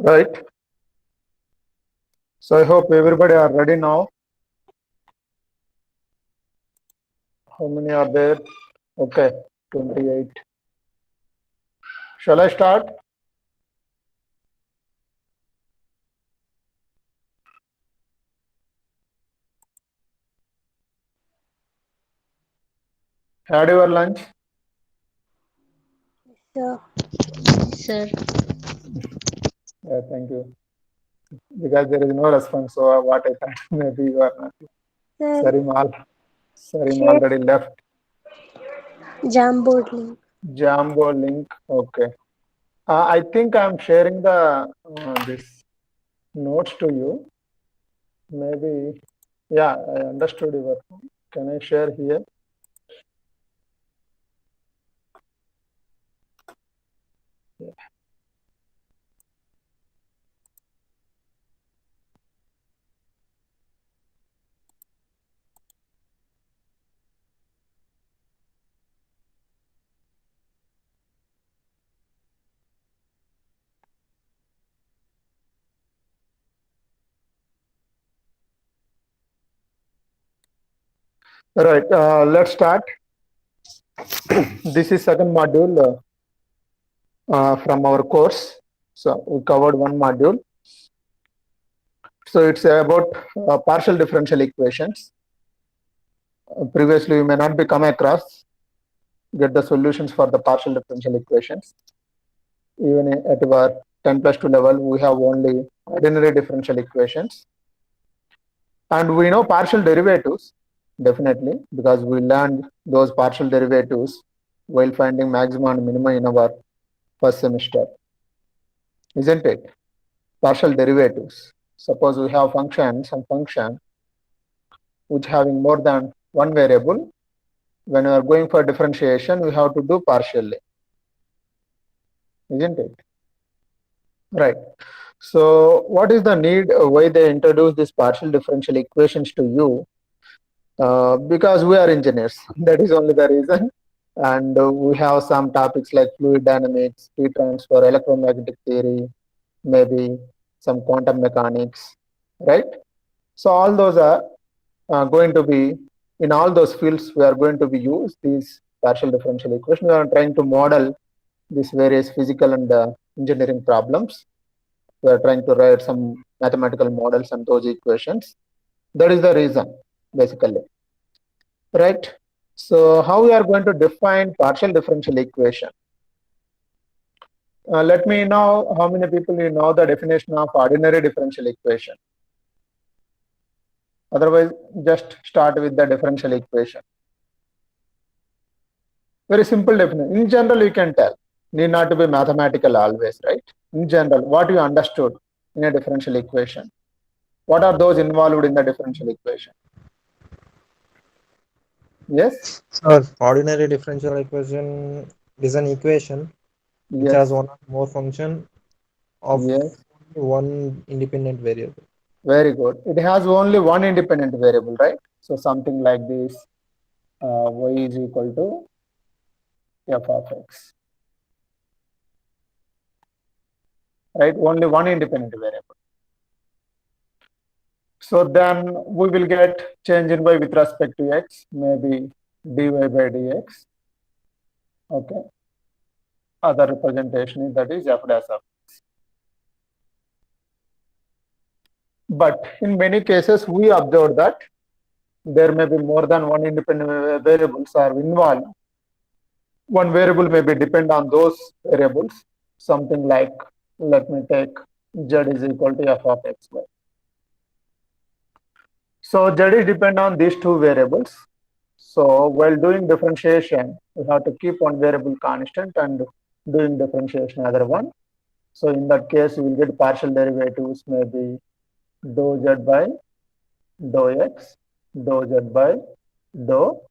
Right. So I hope everybody are ready now. How many are there? Okay, 28. Shall I start? Had your lunch? Sir, Sir, Yeah, thank you. Because there is no response, so what I thought maybe you are not. sir, Sarimal. Sarim share already left. Jamboard link. Jambo link. Okay. I think I'm sharing the this notes to you. Maybe. Yeah, I understood your. Can I share here? Right. Let's start. This is second module from our course. So we covered one module. So it's about partial differential equations. Previously, you may not be come across get the solutions for the partial differential equations. Even at our 10 plus 2 level, we have only ordinary differential equations. And we know partial derivatives, definitely, because we learned those partial derivatives while finding maxima and minima in our first semester, isn't it? Partial derivatives. Suppose we have some function which having more than one variable. When we are going for differentiation, we have to do partially, isn't it? Right. So what is the need why they introduce this partial differential equations to you? Because we are engineers. That is only the reason. And we have some topics like fluid dynamics, heat transfer, electromagnetic theory, maybe some quantum mechanics, right? So all those are going to be in all those fields. We are going to be use these partial differential equations. We are trying to model these various physical and engineering problems. We are trying to write some mathematical models and those equations. That is the reason, basically, right? So how we are going to define partial differential equation? Let me know how many people you know the definition of ordinary differential equation. Otherwise, just start with the differential equation. Very simple definition. In general, you can tell. Need not to be mathematical always, right? In general, what you understood in a differential equation. What are those involved in the differential equation? Yes? Sir, ordinary differential equation is an equation which has Yes. one or more function of Yes. one independent variable. Very good. It has only one independent variable, right? So something like this, y is equal to f of x, right? Only one independent variable. So then we will get change in y with respect to x, maybe dy by dx. Okay. Other representation is that is f dash of x. But in many cases, we observe that there may be more than one independent variables are involved. One variable may be depend on those variables. Something like, let me take z is equal to f of xy. So z is depend on these two variables. So while doing differentiation, we have to keep one variable constant and doing differentiation other one. So in that case, we will get partial derivatives maybe dou z by dou x, dou z by dou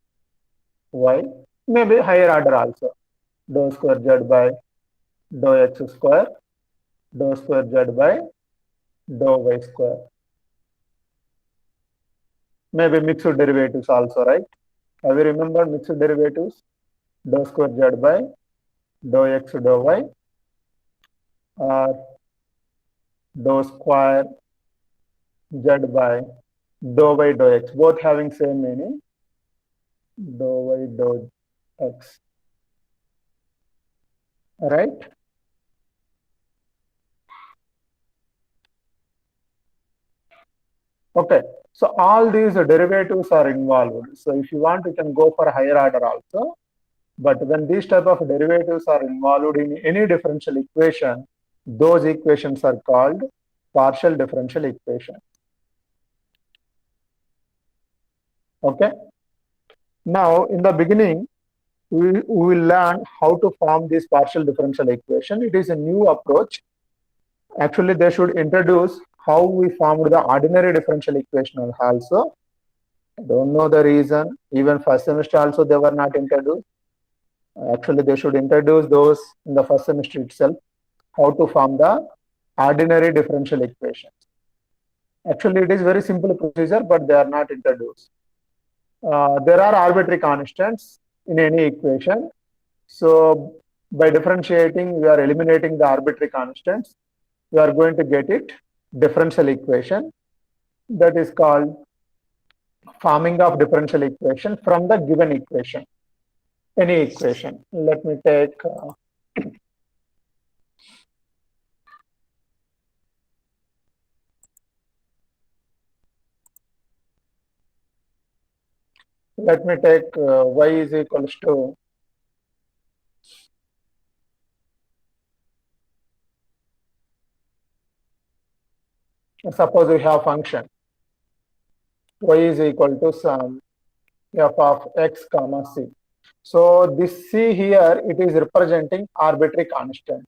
y, maybe higher order also. Dou square z by dou x square, dou square z by dou y square. Maybe mixed derivatives also, right? Have you remembered mixed derivatives? Dou square z by dou x dou y, or dou square z by dou y dou x, both having same meaning, dou y dou x, right? Okay, so all these derivatives are involved. So if you want, you can go for higher order also. But when these type of derivatives are involved in any differential equation, those equations are called partial differential equation. Okay. Now, in the beginning, we will learn how to form this partial differential equation. It is a new approach. Actually, they should introduce how we formed the ordinary differential equation also. I don't know the reason. Even first semester also they were not introduced. Actually, they should introduce those in the first semester itself, how to form the ordinary differential equations. Actually, it is very simple procedure, but they are not introduced. There are arbitrary constants in any equation. So by differentiating, we are eliminating the arbitrary constants. We are going to get it differential equation. That is called forming of differential equation from the given equation. Any equation. Let me take y is equals to suppose we have function y is equal to some f of x comma c. So this c here, it is representing arbitrary constant.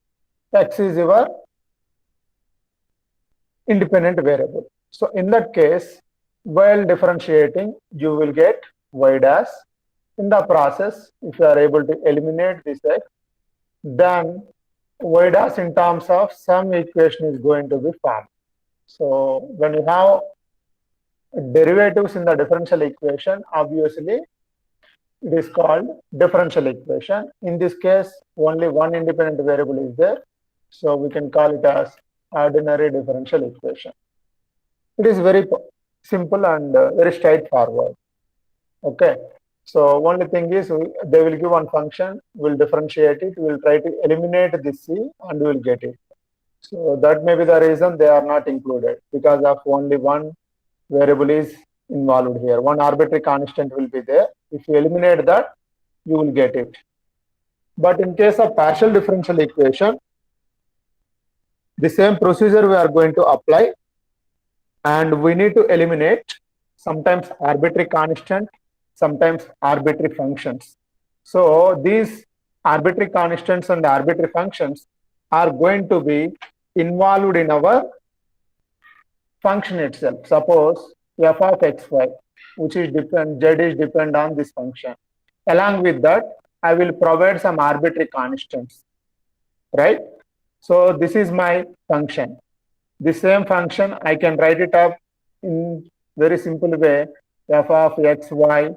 X is your independent variable. So in that case, while differentiating, you will get y dash. In the process, if you are able to eliminate this x, then y dash in terms of some equation is going to be formed. So when you have derivatives in the differential equation, obviously it is called differential equation. In this case, only one independent variable is there. So we can call it as ordinary differential equation. It is very simple and very straightforward. Okay. So only thing is they will give one function, we'll differentiate it, we'll try to eliminate this c and we'll get it. So that may be the reason they are not included, because of only one variable is involved here. One arbitrary constant will be there. If you eliminate that, you will get it. But in case of partial differential equation, the same procedure we are going to apply, and we need to eliminate sometimes arbitrary constant, sometimes arbitrary functions. So these arbitrary constants and arbitrary functions are going to be involved in our function itself. Suppose f of xy, which is depend, z is depend on this function. Along with that, I will provide some arbitrary constants, right? So this is my function. The same function, I can write it up in very simple way, f of xy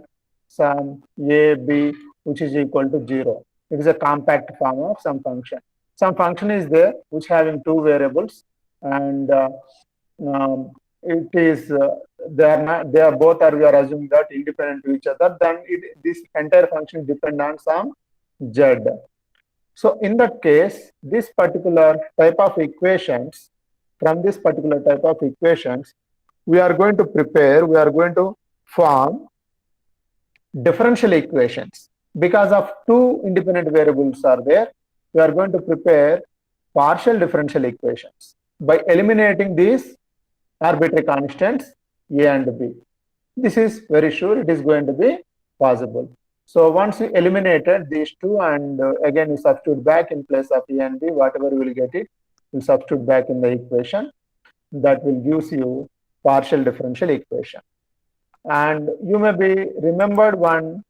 some a, b, which is equal to 0. It is a compact form of some function. Some function is there which having two variables, and it is they are both are, we are assuming that independent to each other. Then this entire function depend on some z. So in that case, this particular type of equations, from this particular type of equations, we are going to form differential equations. Because of two independent variables are there, we are going to prepare partial differential equations by eliminating these arbitrary constants a and b. This is very sure it is going to be possible. So once you eliminated these two, and again you substitute back in place of a and b, whatever you will get it, you substitute back in the equation. That will gives you partial differential equation. And you may be remembered one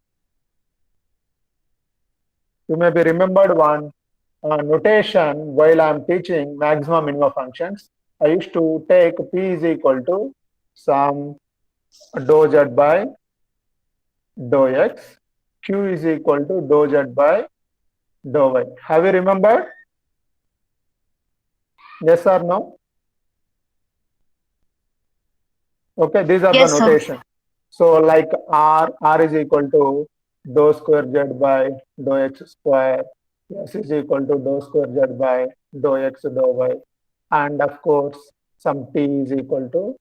notation while I am teaching maximum minimum functions. I used to take p is equal to some dou z by dou x, q is equal to dou z by dou y. Have you remembered? Yes or no? Okay, these are the Yes, sir. notation. So like r is equal to dou square z by dou x square, s is equal to dou square z by dou x dou y, and of course some t is equal to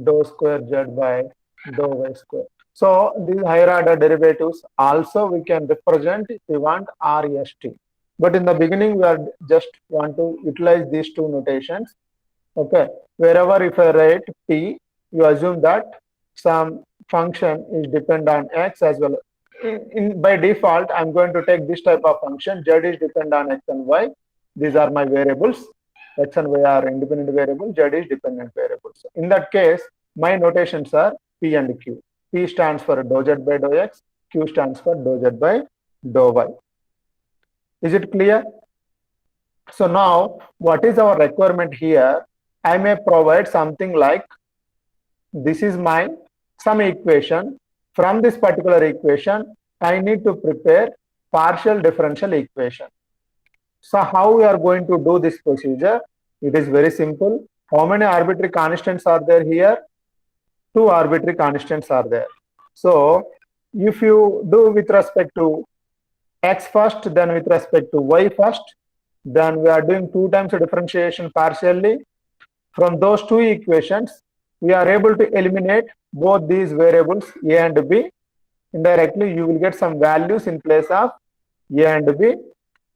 dou square z by dou y square. So these higher order derivatives also we can represent if we want RST. But in the beginning we are just want to utilize these two notations. Okay, wherever if I write t, you assume that some function is depend on x as well. By default, I'm going to take this type of function. Z is depend on x and y. These are my variables. X and y are independent variables. Z is dependent variables. So in that case, my notations are p and q. P stands for dou z by dou x. Q stands for dou z by dou y. Is it clear? So now, what is our requirement here? I may provide something like this is my some equation. From this particular equation, I need to prepare partial differential equation. So how we are going to do this procedure? It is very simple. How many arbitrary constants are there here? Two arbitrary constants are there. So if you do with respect to x first, then with respect to y first, then we are doing 2 times differentiation partially. From those two equations, we are able to eliminate both these variables a and b. Indirectly, you will get some values in place of a and b,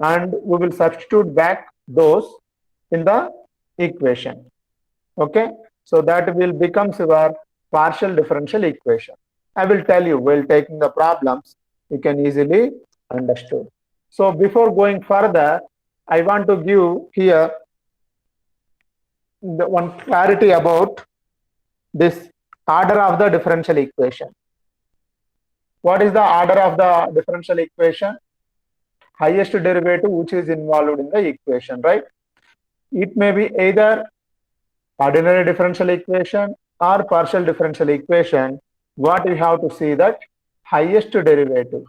and we will substitute back those in the equation. Okay, so that will become your partial differential equation. I will tell you while taking the problems, you can easily understood. So before going further, I want to give here the one clarity about this order of the differential equation. What is the order of the differential equation? Highest derivative which is involved in the equation, right? It may be either ordinary differential equation or partial differential equation. What we have to see that highest derivative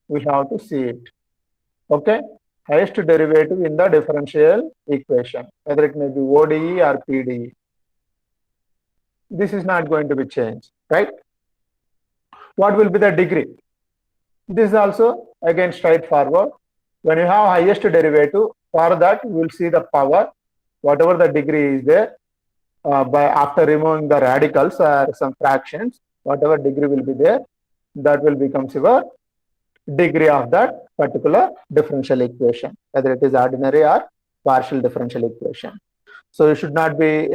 we have to see it. Okay, highest derivative in the differential equation, whether it may be ODE or PDE. This is not going to be changed, right? What will be the degree? This is also again straightforward. When you have highest derivative, for that you will see the power, whatever the degree is there, by after removing the radicals or some fractions, whatever degree will be there, that will become your degree of that particular differential equation, whether it is ordinary or partial differential equation. So you should not be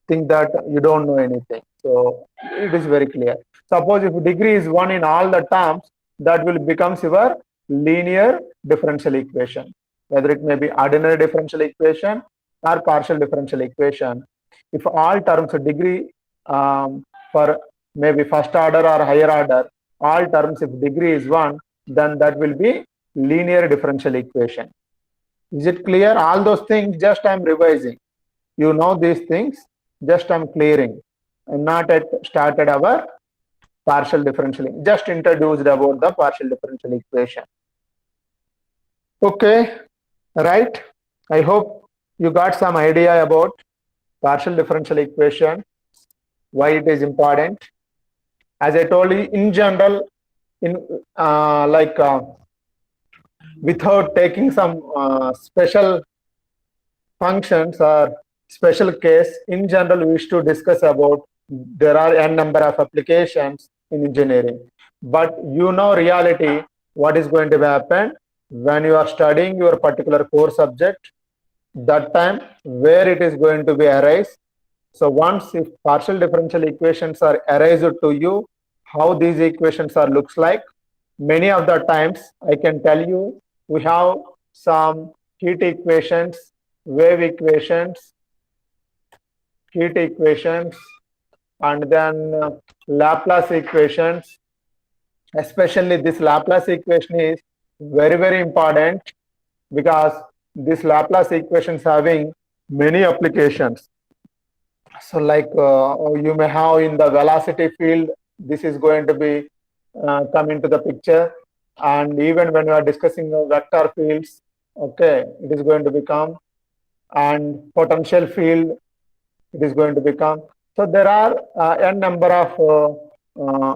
think that you don't know anything. So it is very clear. Suppose if degree is 1 in all the terms, that will become your linear differential equation, whether it may be ordinary differential equation or partial differential equation. If all terms of degree for maybe first order or higher order, all terms if degree is 1, then that will be linear differential equation. Is it clear? All those things just I am revising. You know these things, just I am clearing. I am not yet started our partial differential, just introduced about the partial differential equation. Okay, right? I hope you got some idea about partial differential equation, why it is important. As I told you, in general, in without taking some special functions or special case, in general we wish to discuss about there are n number of applications in engineering, but you know reality what is going to happen when you are studying your particular core subject, that time where it is going to be arise. So once if partial differential equations are arised to you, how these equations are looks like, many of the times I can tell you we have some heat equations, wave equations, heat equations, and then Laplace equations. Especially this Laplace equation is very important because this Laplace equation is having many applications. So like you may have in the velocity field, this is going to be come into the picture, and even when we are discussing vector fields, okay, it is going to become. and potential field it is going to become. So there are n number of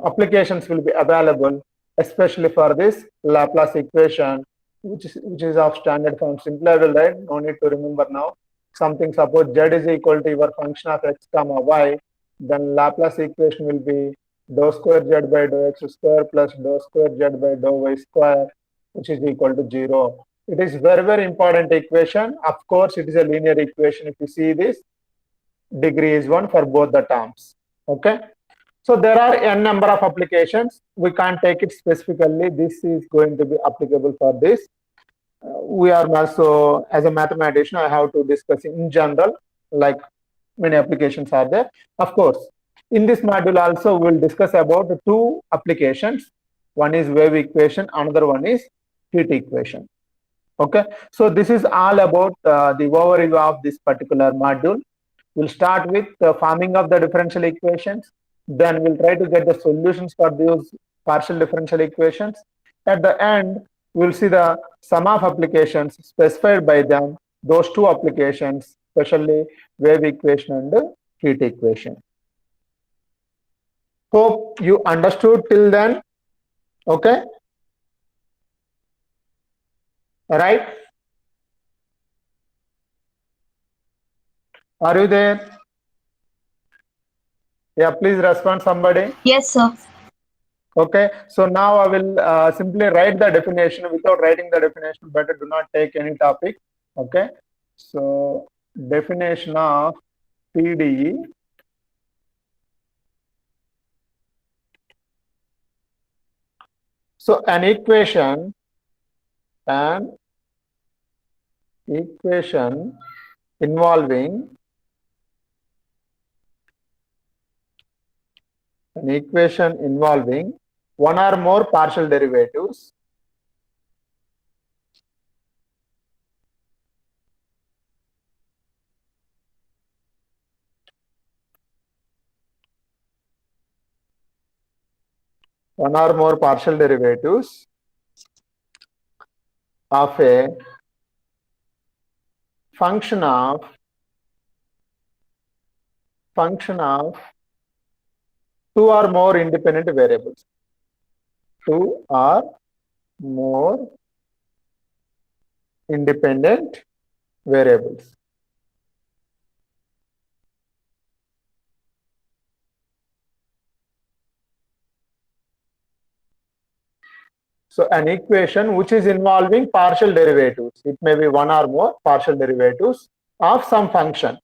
applications will be available, especially for this Laplace equation, which is of standard form. Simply I will write, no need to remember now. Something, suppose z is equal to your function of x comma y, then Laplace equation will be dou square z by dou x square plus dou square z by dou y square, which is equal to 0. It is very, very important equation. Of course, it is a linear equation. If you see this, degree is 1 for both the terms. Okay. So there are n number of applications. We can't take it specifically. This is going to be applicable for this. We are also, as a mathematician, I have to discuss in general, like many applications are there. Of course, in this module also we'll discuss about the two applications. One is wave equation, another one is heat equation. Okay, so this is all about the overview of this particular module. We'll start with the forming of the differential equations. Then we'll try to get the solutions for those partial differential equations. At the end, we'll see the sum of applications specified by them, those two applications, especially wave equation and heat equation. Hope you understood till then. Okay. All right. Are you there? Yeah, please respond somebody. Yes, sir. Okay, so now I will simply write the definition. Without writing the definition, better do not take any topic. Okay, so definition of PDE. So an equation involving one or more partial derivatives of a function of two or more independent variables. Two or more independent variables. So an equation which is involving partial derivatives, it may be one or more partial derivatives of some function.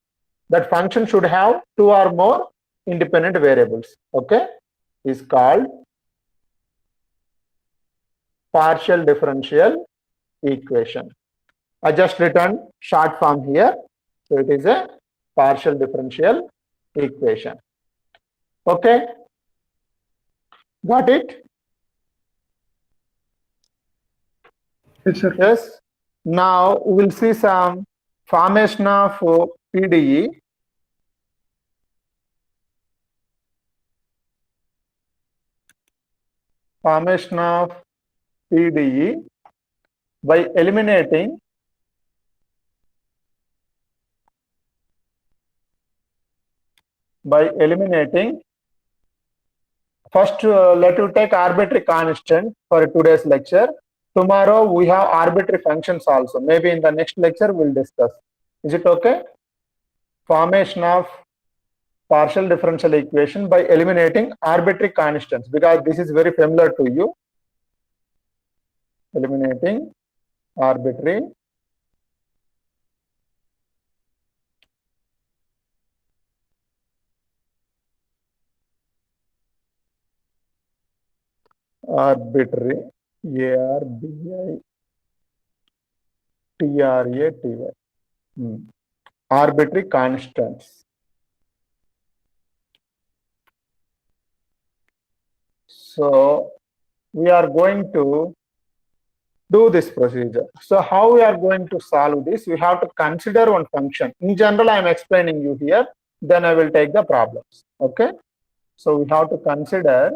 That function should have two or more independent variables. Okay, is called partial differential equation. I just written short form here. So it is a partial differential equation. Okay, got it? Yes, sir. Yes. Now we will see some formation of PDE. Formation of PDE by eliminating first let you take arbitrary constant for today's lecture. Tomorrow we have arbitrary functions also. Maybe in the next lecture we'll discuss. Is it okay? Formation of partial differential equation by eliminating arbitrary constants, because this is very familiar to you. Eliminating arbitrary arbitrary constants. So we are going to do this procedure. So how we are going to solve this? We have to consider one function. In general, I am explaining you here. Then I will take the problems. Okay. So we have to consider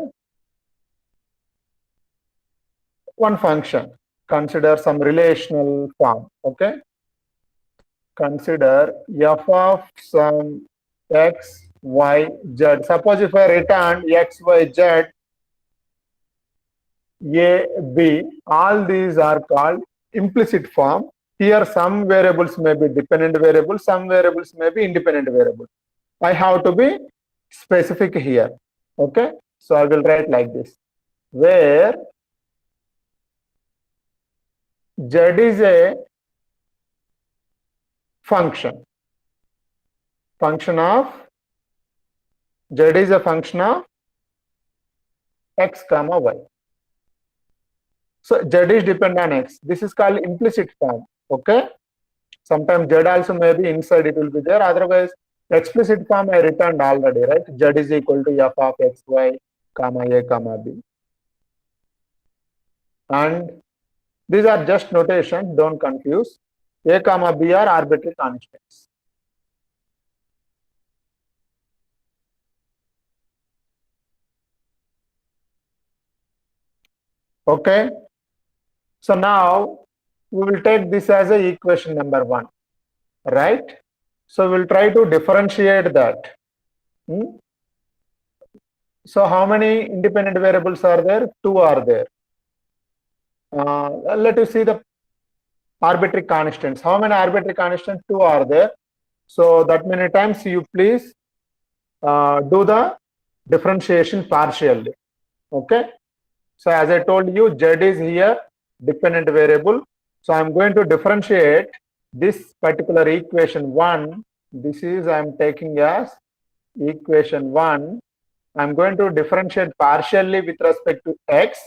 one function. Consider some relational form. Okay. consider f of some x, y, z. Suppose if I return x, y, z, a, b, all these are called implicit form. Here some variables may be dependent variables, some variables may be independent variables. I have to be specific here. Okay, so I will write like this, where z is a function of z is a function of x comma y. So z is dependent on x. This is called implicit form. Okay, sometimes z also may be inside, it will be there. Otherwise, explicit form I returned already, right? Z is equal to f of x, y, comma a, comma b. And these are just notations, don't confuse. A comma b are arbitrary constants. Okay, so now we will take this as a equation number 1, right? So we'll try to differentiate that. So how many independent variables are there? 2 are there. Let us see the arbitrary constants. How many arbitrary constants? 2 are there. So that many times you please do the differentiation partially. Okay, so as I told you, z is here dependent variable. So I'm going to differentiate this particular equation 1. This is I'm taking as equation 1. I'm going to differentiate partially with respect to x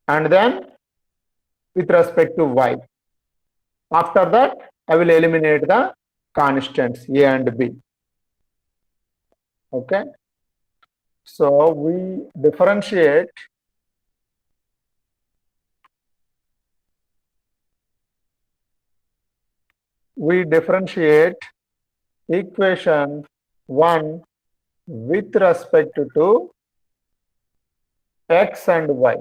and then with respect to y. After that, I will eliminate the constants a and b. Okay, so we differentiate equation 1 with respect to x and y.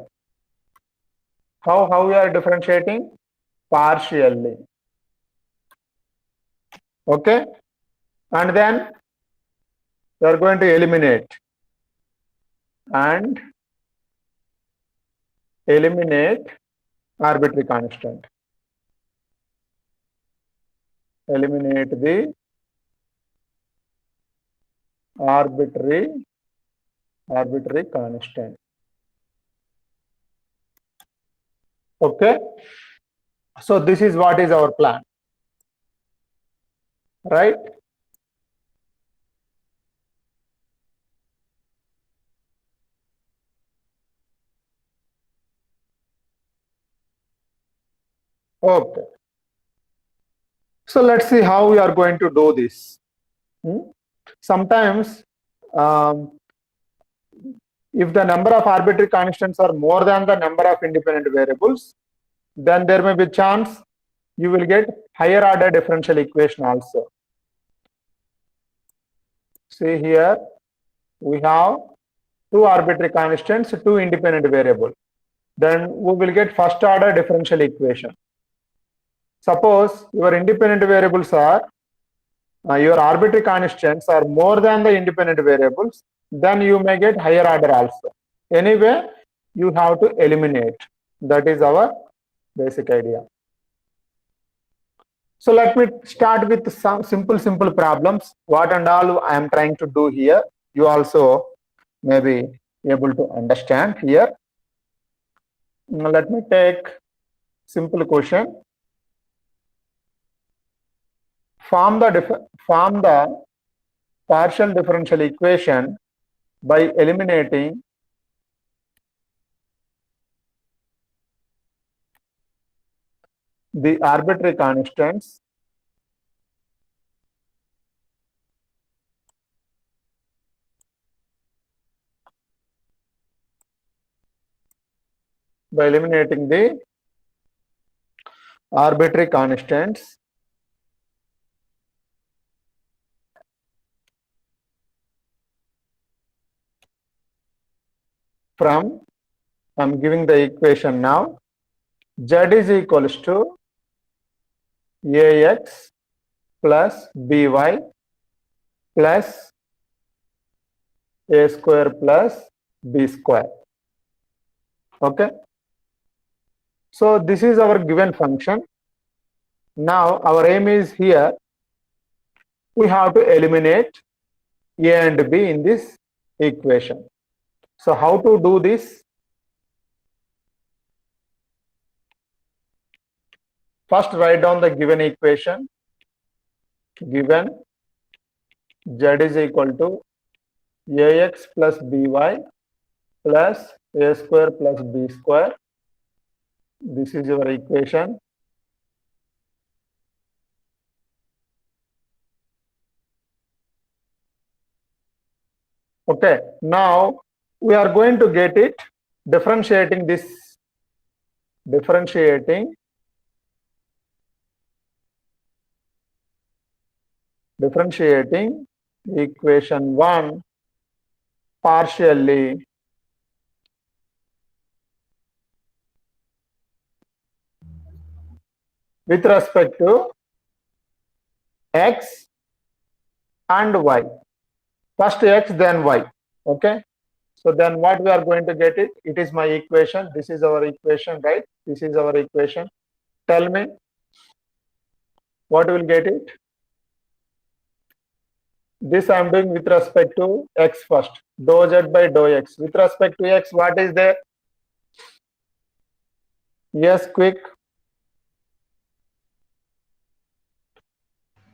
How we are differentiating? Partially. Okay, and then we are going to eliminate arbitrary constant. Eliminate the arbitrary constant. Okay, so this is what is our plan, right? Okay, so let's see how we are going to do this. Sometimes if the number of arbitrary constants are more than the number of independent variables, then there may be chance you will get higher order differential equation also. See here, we have 2 arbitrary constants, 2 independent variables. Then we will get first order differential equation. Suppose your independent variables are, your arbitrary constants are more than the independent variables, then you may get higher order also. Anyway, you have to eliminate. That is our basic idea. So let me start with some simple problems. What and all I am trying to do here, you also may be able to understand here. Now let me take simple question. Form the partial differential equation by eliminating the arbitrary constants from, I'm giving the equation now, z is equals to ax plus by plus a square plus b square. Okay. So this is our given function. Now our aim is here, we have to eliminate a and b in this equation. So how to do this? First write down the given equation. Given z is equal to ax plus by plus a square plus b square. This is your equation. Okay, now we are going to get it differentiating equation 1 partially with respect to x and y. First x, then y. Okay. So then what we are going to get it? It is my equation. This is our equation, right? This is our equation. Tell me what will get it? This I am doing with respect to x first. Dou z by dou x. With respect to x, what is there? Yes, quick.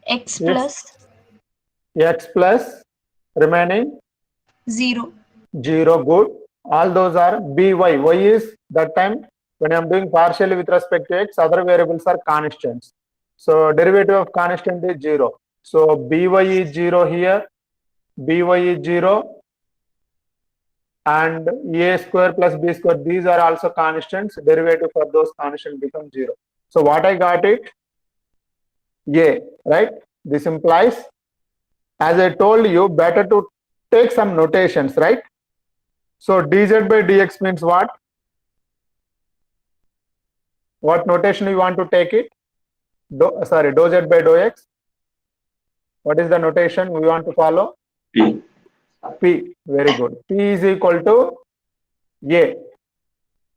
X Yes. plus X plus remaining 0. 0. Good. All those are by. Y is that time when I am doing partially with respect to x, other variables are constants. So derivative of constant is 0. So by is 0 here. By is 0. And a square plus b square, these are also constants. Derivative for those constants becomes 0. So what I got it? A, right? This implies, as I told you, better to take some notations, right? So dz by dx means what? What notation you want to take it? Dou z by dou x. What is the notation we want to follow? P. P. Very good. P is equal to A.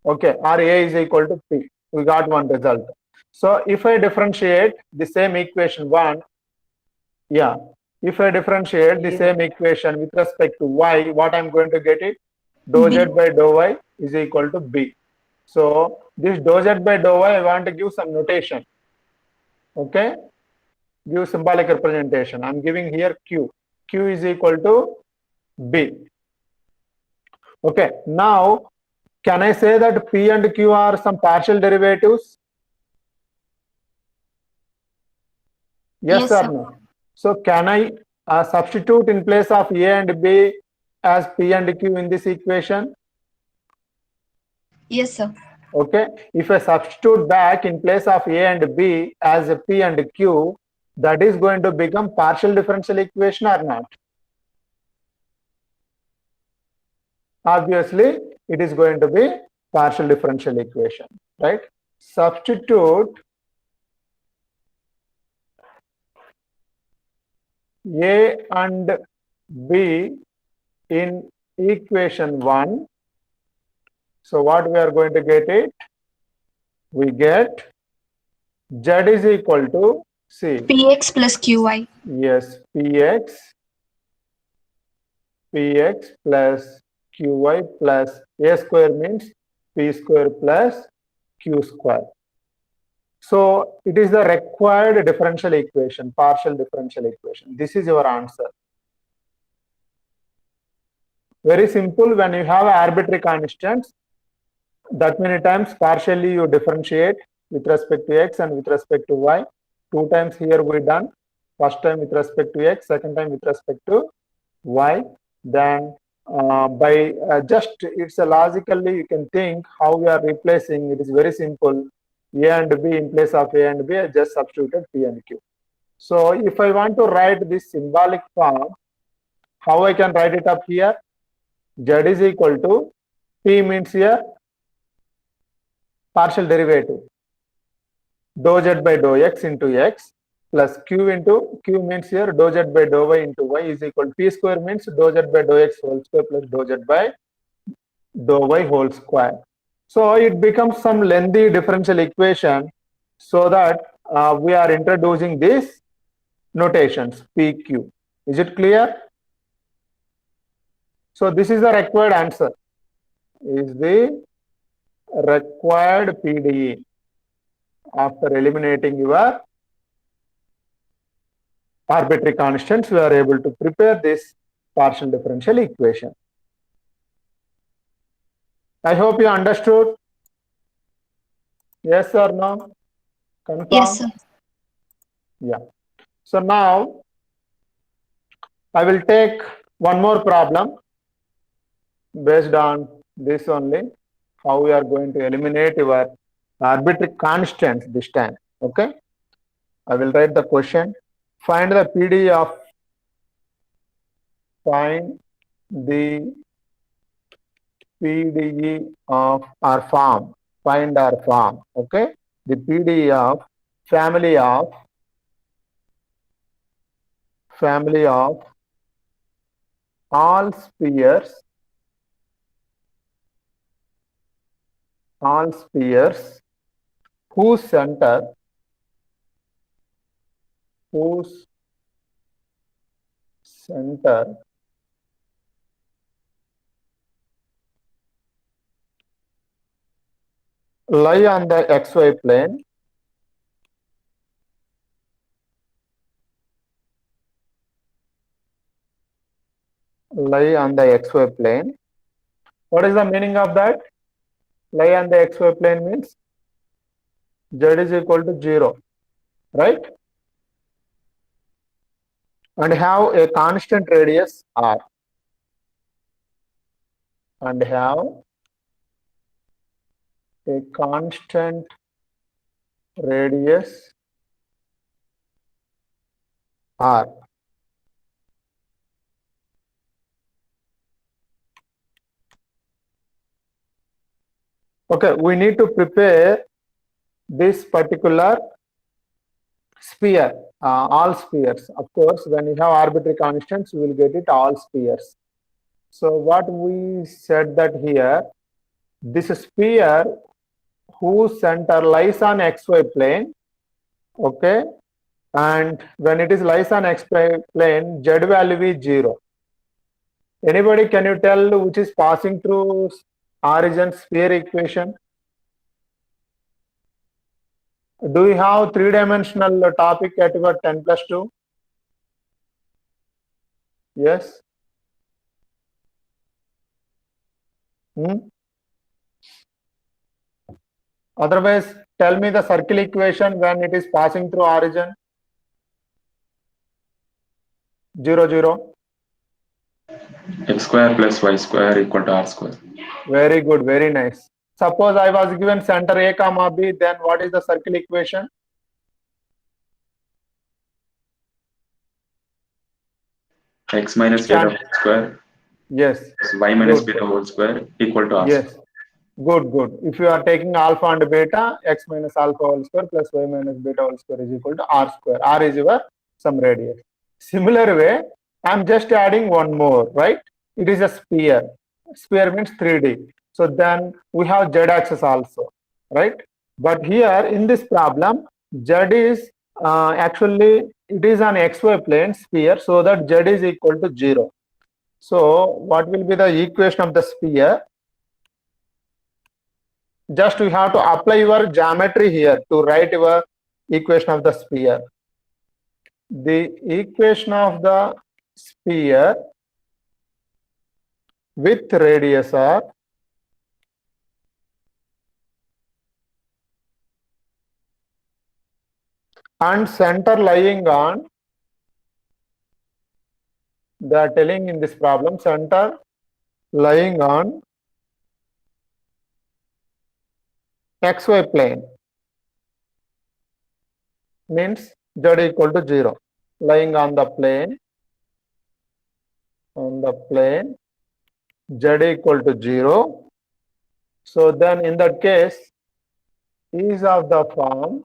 Okay, or A is equal to P. We got one result. So if I differentiate the same equation 1, yeah, if I differentiate the same equation with respect to y, what I'm going to get it? Dou B. z by dou y is equal to B. So this dou z by dou y, I want to give some notation. Okay, give symbolic representation. I'm giving here Q. Q is equal to B. Okay, now can I say that P and Q are some partial derivatives? Yes, Yes, or sir. no? So can I substitute in place of A and B as P and Q in this equation? Yes, sir. Okay, if I substitute back in place of A and B as a P and Q, that is going to become partial differential equation or not? Obviously, it is going to be partial differential equation, right? Substitute A and B in equation 1. So what we are going to get it? We get Z is equal to C. Px plus qy. Yes, Px plus Qy plus A square means P square plus Q square. So it is the required differential equation, partial differential equation. This is your answer. Very simple. When you have arbitrary constants, that many times partially you differentiate with respect to x and with respect to y. 2 times here we done. First time with respect to x, second time with respect to y. Then by just it's a logically you can think how we are replacing. It is very simple. A and B in place of A and B, I just substituted P and Q. So if I want to write this symbolic form, how I can write it up here? Z is equal to P means here partial derivative dou z by dou x into x. plus q into q means here dou z by dou y into y is equal to p square means dou z by dou x whole square plus dou z by dou y whole square. So it becomes some lengthy differential equation, so that we are introducing these notations pq. Is it clear? So this is the required answer, is the required PDE after eliminating your arbitrary constants. We are able to prepare this partial differential equation. I hope you understood. Yes or no? Confirm? Yes, sir. Yeah. So now I will take one more problem based on this only, how we are going to eliminate your arbitrary constants this time. Okay. I will write the question. Find the PDE of our form. Find our form. Okay. The PDE of family of all spheres whose center lie on the xy plane What is the meaning of that? Lie on the xy plane means z is equal to 0, right? And have a constant radius r. And have a constant radius r. Okay, we need to prepare this particular sphere, all spheres. Of course, when you have arbitrary constants, we will get it all spheres. So what we said that here, this sphere whose center lies on xy plane, okay, and when it is lies on xy plane, z value is 0. Anybody, can you tell which is passing through origin sphere equation? Do you have three-dimensional topic at your 10+2? Yes? Otherwise, tell me the circle equation when it is passing through origin. 0, 0. X square plus y square equal to r square. Very good, very nice. Suppose I was given center A comma B, then what is the circle equation? X minus beta whole square. Yes. Y minus Good. beta whole square equal to r Yes. square. Good, good. If you are taking alpha and beta, x minus alpha whole square plus y minus beta whole square is equal to r square. R is your some radius. Similar way, I am just adding one more, right? It is a sphere. Sphere means 3D. So then we have z axis also, right? But here in this problem, z is actually it is an xy plane sphere, so that z is equal to 0. So what will be the equation of the sphere? Just you have to apply your geometry here to write your equation of the sphere. The equation of the sphere with radius r and center lying on, they are telling in this problem, center lying on xy plane means z equal to 0, lying on the plane, z equal to 0. So then in that case, is of the form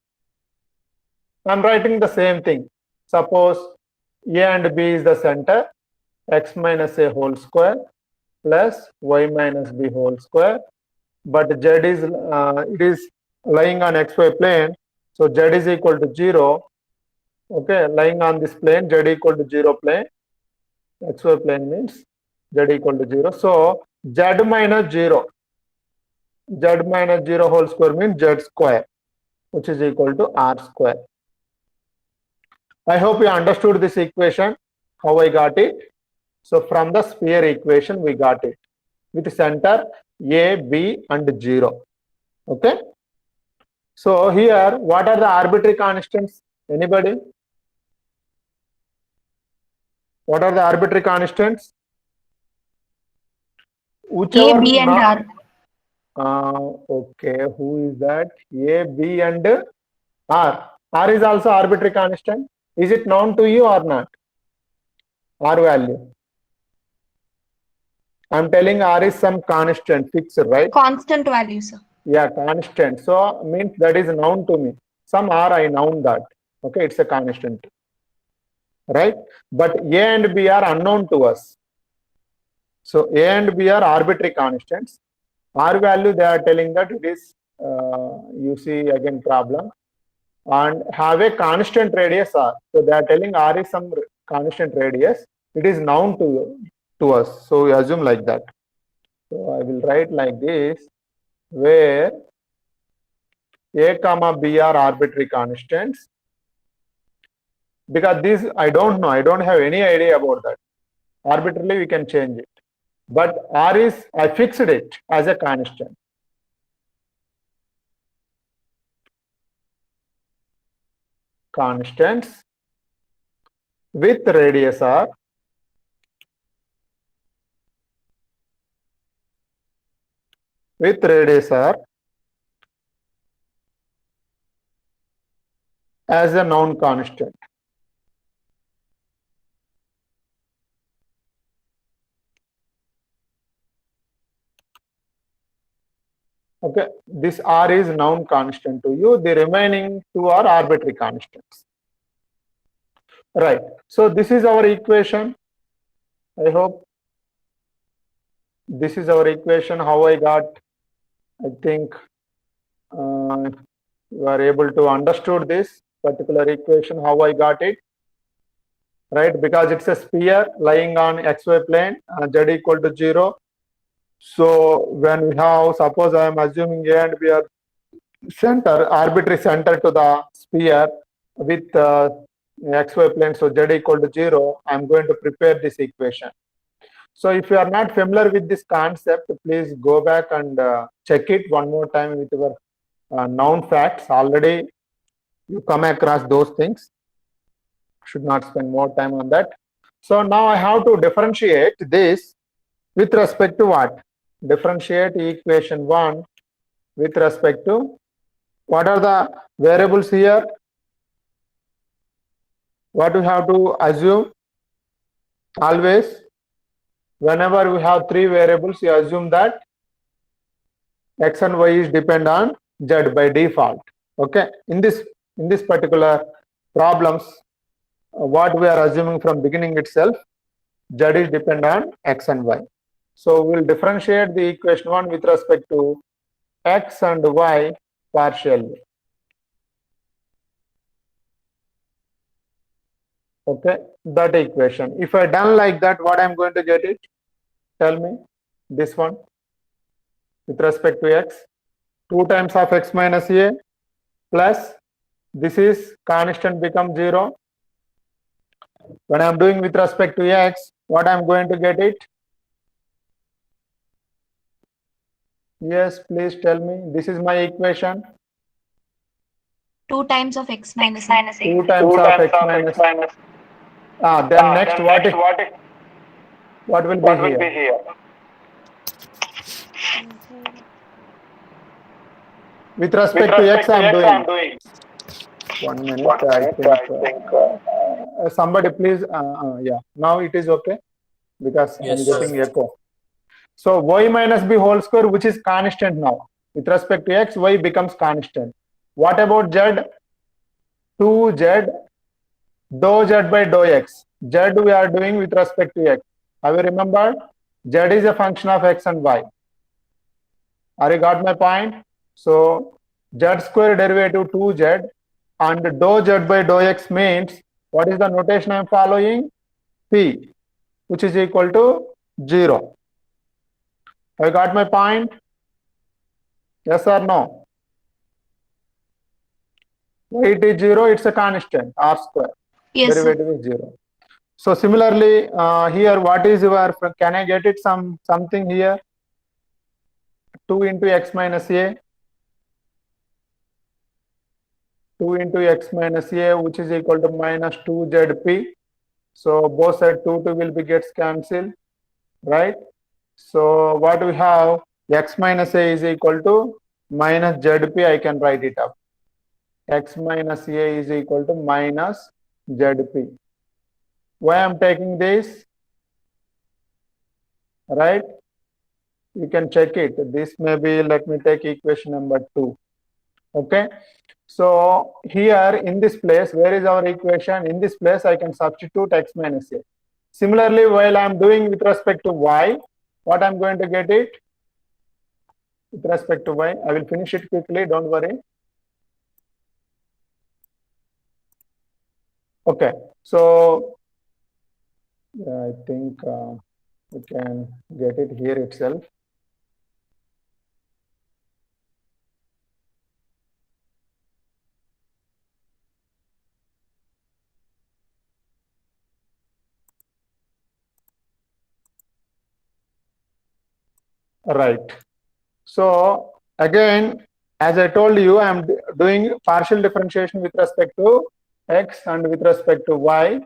I'm writing the same thing. Suppose A and B is the center, x minus a whole square plus y minus b whole square. But z is it is lying on xy plane, so z is equal to 0. Okay, lying on this plane, z equal to 0 plane. XY plane means z equal to 0. So z minus 0. Z minus 0 whole square means z square, which is equal to r square. I hope you understood this equation, how I got it. So from the sphere equation, we got it with center A, B and 0. Okay. So here, what are the arbitrary constants? Anybody? What are the arbitrary constants? A, B, and R. Okay, who is that? A, B and R. R is also arbitrary constant. Is it known to you or not? R value. I'm telling R is some constant, fixed, right? Constant value, sir. Yeah, constant. So means that is known to me. Some R I known that. Okay, it's a constant. Right? But A and B are unknown to us. So A and B are arbitrary constants. R value, they are telling that it is, you see again problem, and have a constant radius R. So they are telling R is some constant radius. It is known to us. So we assume like that. So I will write like this, where A comma B are arbitrary constants. Because this I don't know, I don't have any idea about that. Arbitrarily we can change it. But R is, I fixed it as a constant. Constants with radius R. With radius R as a known constant. Okay, this R is known constant to you. The remaining two are arbitrary constants. Right. So this is our equation. I hope this is our equation. How I got, I think you are able to understood this particular equation, how I got it. Right, because it's a sphere lying on xy plane, z equal to 0. So when we have, suppose I am assuming A and B are center, arbitrary center to the sphere with xy plane, so z equal to 0, I am going to prepare this equation. So if you are not familiar with this concept, please go back and check it one more time with your known facts. Already you come across those things. Should not spend more time on that. So now I have to differentiate this with respect to what? Differentiate equation 1 with respect to what are the variables here? What we have to assume? Always, whenever we have three variables, you assume that x and y is depend on z by default. Okay, in this particular problems, what we are assuming from beginning itself, z is depend on x and y. So we will differentiate the equation 1 with respect to x and y partially. Okay, that equation. If I done like that, what I am going to get it? Tell me. This one with respect to x, 2 times of x minus a plus this is constant become 0. When I am doing with respect to x, what I am going to get it? Yes, please tell me. This is my equation. 2 times of x minus 2 times of x minus. Then next what will be here? With respect to x, I am doing. 1 minute, I think. Somebody please, yeah. Now it is okay because I am getting echo. So y minus b whole square, which is constant now. With respect to x, y becomes constant. What about z? 2z dou z by dou x. Z we are doing with respect to x. Have you remembered? Z is a function of x and y. Are you got my point? So z square derivative 2z and dou z by dou x means what is the notation I am following? P, which is equal to 0. Have you got my point? Yes or no? Why it is 0? It's a constant, r square. Yes, sir. Derivative is 0. So similarly, here what is your, can I get it something here? 2 into x minus a. 2 into x minus a, which is equal to minus 2zp. So both side 2 will be gets cancelled, right? So what we have, x minus a is equal to minus zp. I can write it up. X minus a is equal to minus zp. Why I'm taking this? Right? You can check it. This may be, let me take equation number 2. Okay. So here in this place, where is our equation? In this place, I can substitute x minus a. Similarly, while I'm doing with respect to y, what I'm going to get it? With respect to y, I will finish it quickly, don't worry. Okay. So I think we can get it here itself. Right. So again, as I told you, I am doing partial differentiation with respect to x and with respect to y.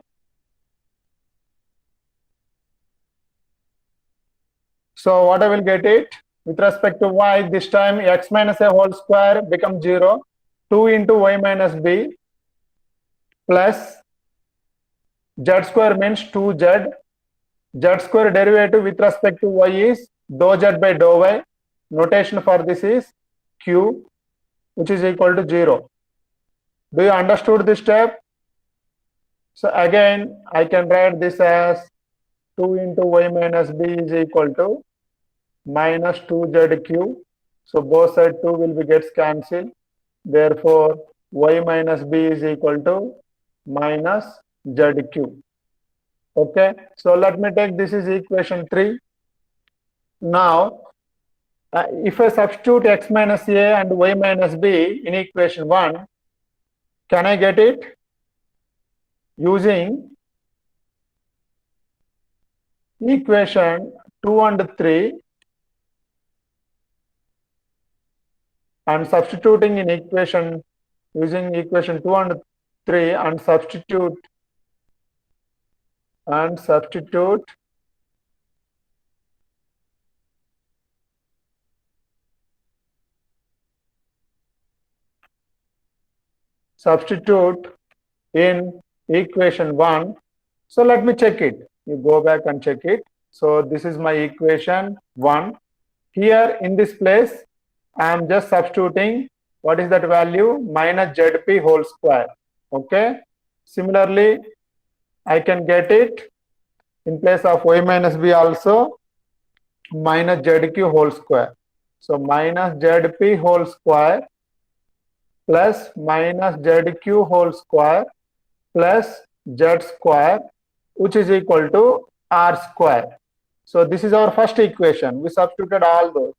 So what I will get it? With respect to y, this time x minus a whole square becomes 0. 2 into y minus b plus z square means 2z. Z square derivative with respect to y is dou z by dou y. Notation for this is q, which is equal to 0. Do you understood this step? So again, I can write this as 2 into y minus b is equal to minus 2zq. So both side 2 will be gets cancelled. Therefore, y minus b is equal to minus zq. Okay. So let me take this is equation 3. Now, if I substitute x minus a and y minus b in equation 1, can I get it? Using equation 2 and 3 and substituting in equation, using equation 2 and 3 and substitute in equation 1. So let me check it. You go back and check it. So this is my equation 1. Here in this place, I am just substituting what is that value? Minus zp whole square. Okay. Similarly, I can get it in place of y minus b also minus zq whole square. So minus zp whole square plus minus zq whole square plus z square, which is equal to r square. So this is our first equation. We substituted all those.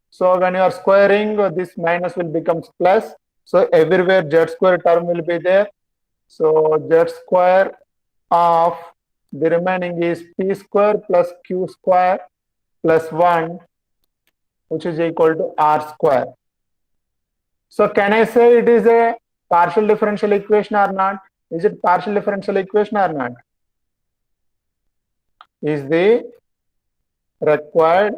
So when you are squaring, this minus will become plus. So everywhere z square term will be there. So z square of the remaining is p square plus q square plus 1, which is equal to r square. So can I say it is a partial differential equation or not? Is it partial differential equation or not? Is the required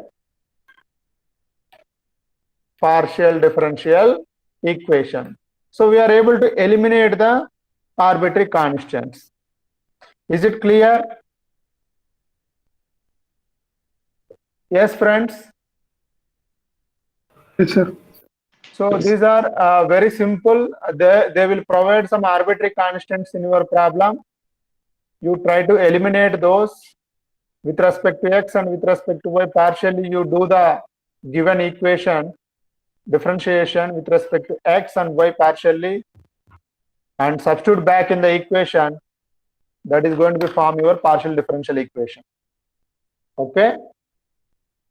partial differential equation. So we are able to eliminate the arbitrary constants. Is it clear? Yes, friends? Yes, sir. So Yes. these are very simple. They will provide some arbitrary constants in your problem. You try to eliminate those with respect to x and with respect to y. Partially you do the given equation differentiation with respect to x and y partially and substitute back in the equation. That is going to be form your partial differential equation. Okay.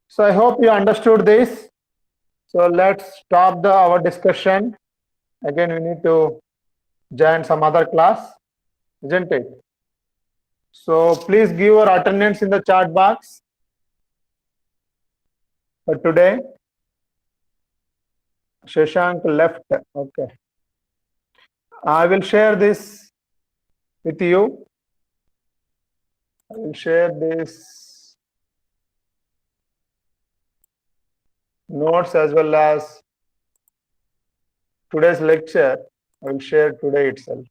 So I hope you understood this. So let's stop our discussion. Again, we need to join some other class, isn't it? So please give your attendance in the chat box for today. Shashank left. Okay. I will share this with you. I will share this notes as well as today's lecture. I will share today itself.